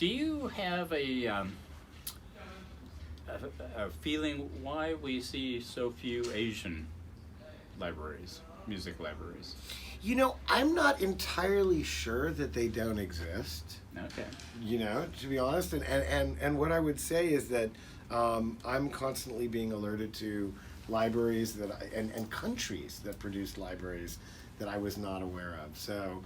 Do you have a feeling why we see so few Asian libraries, music libraries? You know, I'm not entirely sure that they don't exist. Okay. You know, to be honest, and what I would say is that I'm constantly being alerted to libraries and countries that produce libraries that I was not aware of. So,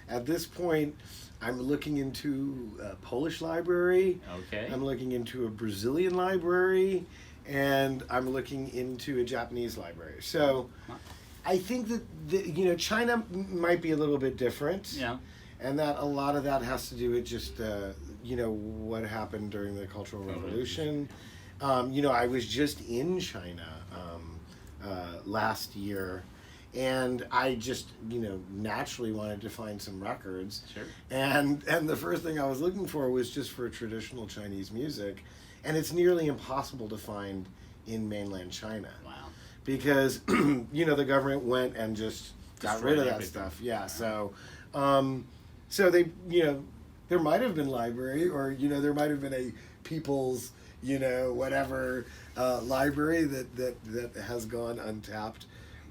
at this point, I'm looking into a Polish library. Okay. I'm looking into a Brazilian library, and I'm looking into a Japanese library. So, I think that China might be a little bit different. Yeah. And that a lot of that has to do with just what happened during the Cultural Revolution. I was just in China last year, and I just naturally wanted to find some records. Sure. And the first thing I was looking for was just for traditional Chinese music, and it's nearly impossible to find in mainland China. Wow. Because the government went and just got rid of that everything. stuff. Yeah. So they, there might have been library, or there might have been a people's, whatever library that has gone untapped.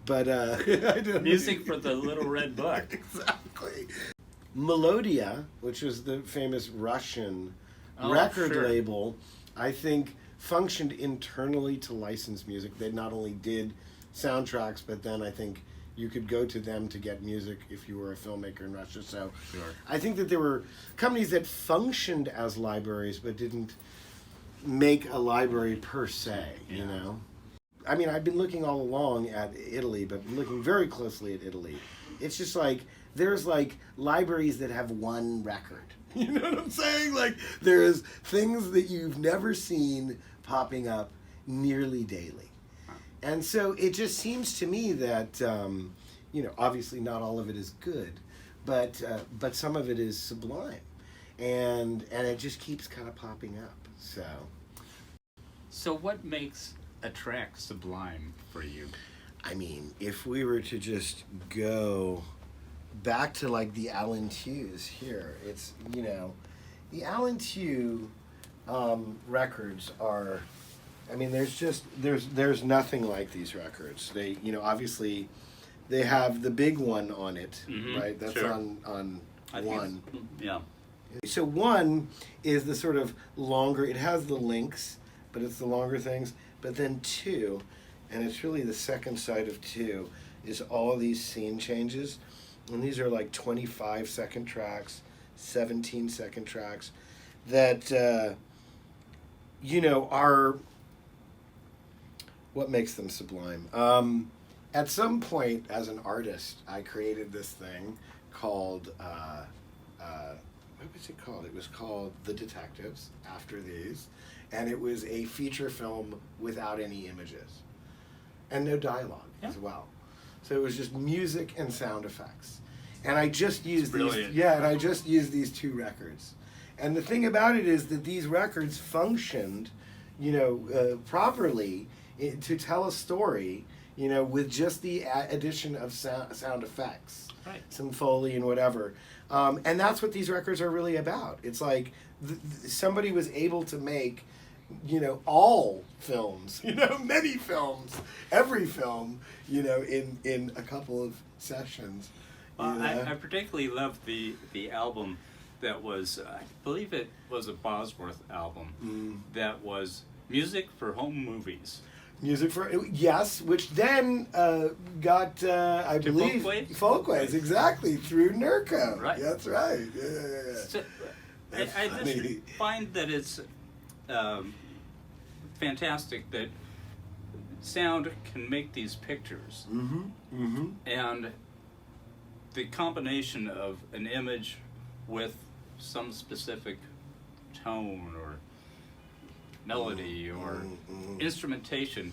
But I don't Music for the Little Red Book. Exactly. Melodia, which was the famous Russian record sure. label, I think functioned internally to license music. They not only did soundtracks, but then I think you could go to them to get music if you were a filmmaker in Russia. So Sure. I think that there were companies that functioned as libraries but didn't make a library per se, Yeah. I mean, I've been looking all along at Italy, but looking very closely at Italy. It's just like, there's like libraries that have one record. You know what I'm saying? Like, there's things that you've never seen popping up nearly daily. And so it just seems to me that, obviously not all of it is good, but some of it is sublime. And it just keeps kind of popping up. So what makes a track sublime for you? I mean, if we were to just go back to like the Alan Tews here, it's, the Alan Tew records are, I mean, there's nothing like these records. They, obviously they have the big one on it, right? That's sure. on I one. think yeah. So one is the sort of longer, it has the links, but it's the longer things. But then two, and it's really the second side of two, is all these scene changes. And these are like 25-second tracks, 17-second tracks that, are what makes them sublime. At some point, as an artist, I created this thing called, what was it called? It was called The Detectives, after these. And it was a feature film without any images. And no dialogue as well. So it was just music and sound effects. And I just used these two records. And the thing about it is that these records functioned, properly to tell a story, with just the addition of sound effects, Right. some Foley and whatever. And that's what these records are really about. It's like somebody was able to make, all films, many films, every film, in a couple of sessions. Well, I particularly love the album that was, I believe it was a Bosworth album, that was music for home movies. Music for, yes, which then got, I believe, Folkways, exactly, through Nurko. Right. That's right. Yeah. So, I just find that it's fantastic that sound can make these pictures. And the combination of an image with some specific tone or melody or instrumentation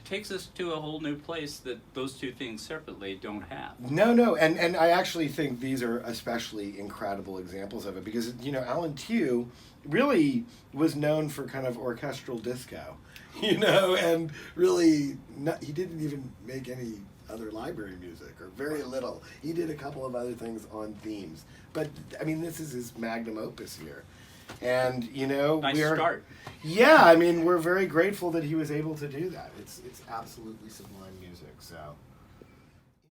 takes us to a whole new place that those two things separately don't have. No, and I actually think these are especially incredible examples of it because, Alan Tew really was known for kind of orchestral disco, and really, he didn't even make any other library music, or very little. He did a couple of other things on themes. But, I mean, this is his magnum opus here. And you know, Nice start. Yeah, I mean, we're very grateful that he was able to do that. It's absolutely sublime music. So.